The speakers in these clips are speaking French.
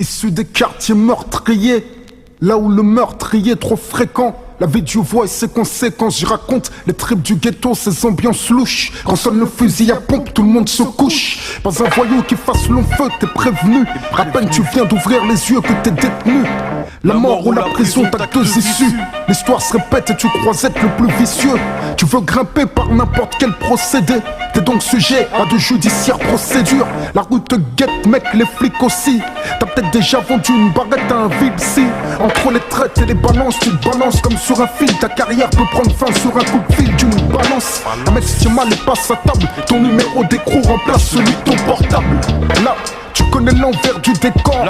Issu des quartiers meurtriers, là où le meurtrier est trop fréquent. La vie du voix et ses conséquences, j'y raconte les tripes du ghetto, ces ambiances louches. Quand sonne le fusil à pompe, tout le monde se couche. Pas un voyou qui fasse long feu, t'es prévenu. À peine tu viens d'ouvrir les yeux que t'es détenu. La mort ou la prison, t'as deux issues. L'histoire se répète et tu crois être le plus vicieux. Tu veux grimper par n'importe quel procédé. T'es donc sujet à de judiciaires procédures. La rue te guette, mec, les flics aussi. T'as peut-être déjà vendu une baguette à un Vilsi. Entre les traites et les balances, tu te balances comme sur un fil. Ta carrière peut prendre fin sur un coup de fil d'une balance. Un mec si mal et passe à table. Ton numéro d'écrou remplace celui de ton portable. Là, tu connais l'envers du décor.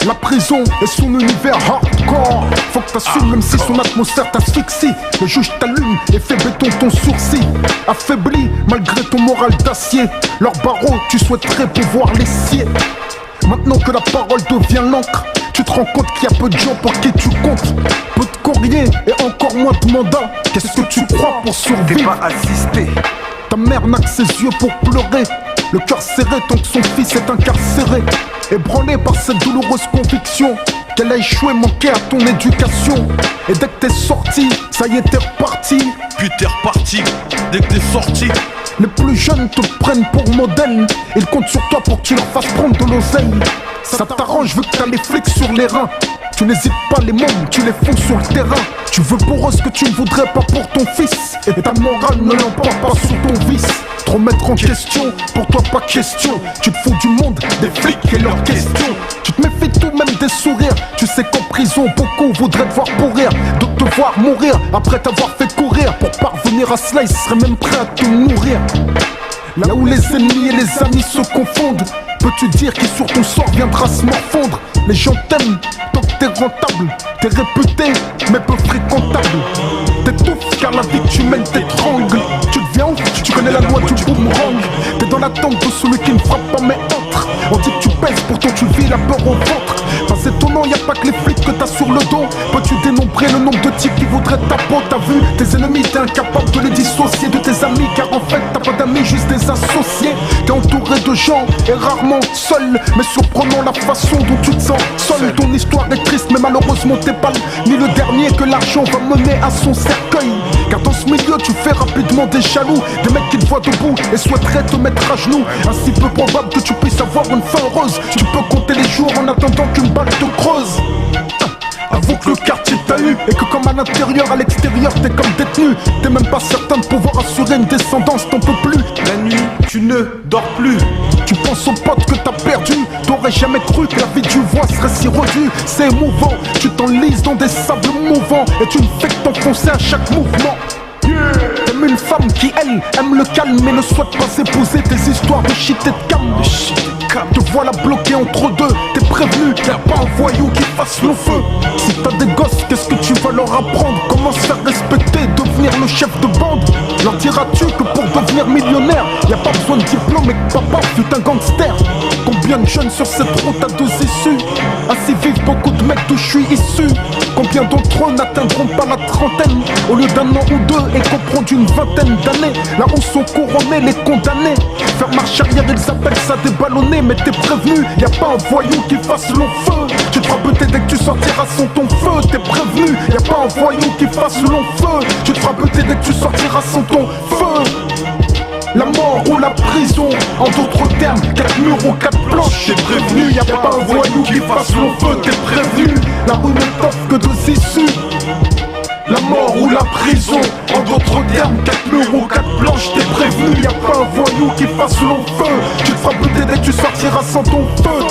La prison est son univers hardcore. Faut que t'assumes même si son atmosphère t'asphyxie. Le juge t'allume et fait béton ton sourcil. Affaibli malgré ton moral d'acier. Leurs barreaux, tu souhaiterais pouvoir les scier. Maintenant que la parole devient l'encre, tu te rends compte qu'il y a peu de gens pour qui tu comptes. Peu de courriers et encore moins de mandats. Qu'est-ce que tu crois pour survivre? T'es pas assisté. Ta mère n'a que ses yeux pour pleurer. Le cœur serré tant que son fils est incarcéré. Ébranlé par cette douloureuse conviction qu'elle a échoué, manqué à ton éducation. Et dès que t'es sorti, ça y est t'es reparti. Puis t'es reparti, dès que t'es sorti. Les plus jeunes te prennent pour modèle. Ils comptent sur toi pour que tu leur fasses prendre de l'oseille. Ça t'arrange vu que t'as les flics sur les reins. Tu n'hésites pas, les mômes, tu les fonds sur le terrain. Tu veux pour eux ce que tu ne voudrais pas pour ton fils. Et ta morale ne l'emporte pas sur ton vice. Te remettre en question, pour toi pas question. Tu te fous du monde, des flics et leurs questions. Tu te méfies tout, même des sourires. Tu sais qu'en prison, beaucoup voudraient te voir pourrir. D'autres te voir mourir, après t'avoir fait courir. Pour parvenir à cela, ils seraient même prêts à te nourrir. Là où les ennemis et les amis se confondent, peux-tu dire qui sur ton sort viendra se morfondre? Les gens t'aiment tant que t'es rentable. T'es réputé mais peu fréquentable. T'étouffes car la vie que tu mènes t'étrangle. Tu deviens ouf, tu connais la loi du boomerang. T'es dans l'attente de celui qui ne frappe pas mais entre. On dit que tu pèses, pourtant tu vis la peur au ventre. Pas étonnant, y'a pas que les flics que t'as sur le dos. Peux-tu dénombrer le nombre de types qui voudraient ta peau? T'as vu tes ennemis, t'es incapable de les dissocier de tes amis. Car en fait t'as pas d'amis, juste des associés. T'es entouré de gens et rarement seul. Mais surprenant la façon dont tu te sens seul. Ton histoire est triste mais malheureusement t'es pas ni le dernier que l'argent va mener à son cercueil. Car dans ce milieu tu fais rapidement des jaloux. Des mecs qui te voient debout et souhaiteraient te mettre à genoux. Ainsi peu probable que tu puisses avoir une fin heureuse. Tu peux compter les jours en attendant qu'une balle te creuse. Avoue que le quartier t'a eu et que comme à l'intérieur, à l'extérieur t'es comme détenu. T'es même pas certain de pouvoir assurer une descendance, t'en peux plus. La nuit, tu ne dors plus. Tu penses aux potes que t'as perdu. T'aurais jamais cru que la vie du voix serait si redue. C'est émouvant, tu t'enlises dans des sables mouvants. Et tu ne fais que t'enfoncer à chaque mouvement. T'aimes une femme qui, elle, aime le calme et ne souhaite pas épouser tes histoires de shit et de cam. Te voilà bloqué entre deux, t'es prévenu, y'a pas un voyou qui fasse le feu. Si t'as des gosses, qu'est-ce que tu vas leur apprendre? Comment se faire respecter, devenir le chef de bande? Leur diras-tu que pour devenir millionnaire, y'a pas besoin de diplôme et que papa fut un gangster? Combien de jeunes sur cette route à deux issues? Ainsi vivent beaucoup de mecs d'où je suis issu. Combien d'entre eux n'atteindront pas la trentaine? Au lieu d'un an ou deux et comprendre une vingtaine d'années. Là où sont couronnés les condamnés. Faire marche arrière, ils appellent ça déballonner. Mais t'es prévenu, y'a pas un voyou qui fasse long feu. Tu te feras buter dès que tu sortiras sans ton feu. T'es prévenu, y'a pas un voyou qui fasse long feu. Tu te feras buter dès que tu sortiras sans ton feu. La mort ou la prison, en d'autres termes, 4 murs ou 4 planches. T'es prévenu, y'a pas un voyou qui fasse long feu. T'es prévenu, la rue ne t'offre que deux issues. La mort ou la prison, en d'autres termes, 4 murs ou 4 planches. T'es prévenu, y'a pas un voyou qui fasse long feu. Tu te feras buter dès que tu sortiras sans ton feu.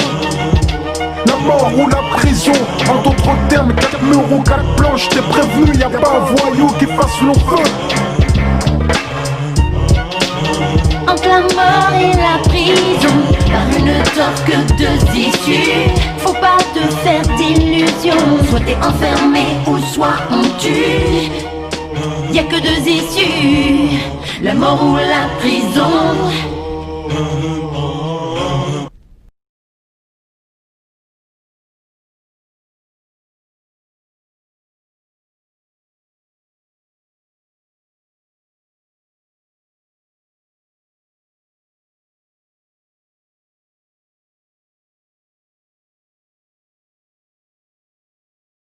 La mort ou la prison, en d'autres termes, 4 murs ou 4 planches. T'es prévenu, y'a pas un voyou qui fasse long feu. Entre la mort et la prison, la rue ne t'offre que deux issues. Faut pas te faire d'illusions, soit t'es enfermé ou soit on tue. Y'a que deux issues, la mort ou la prison.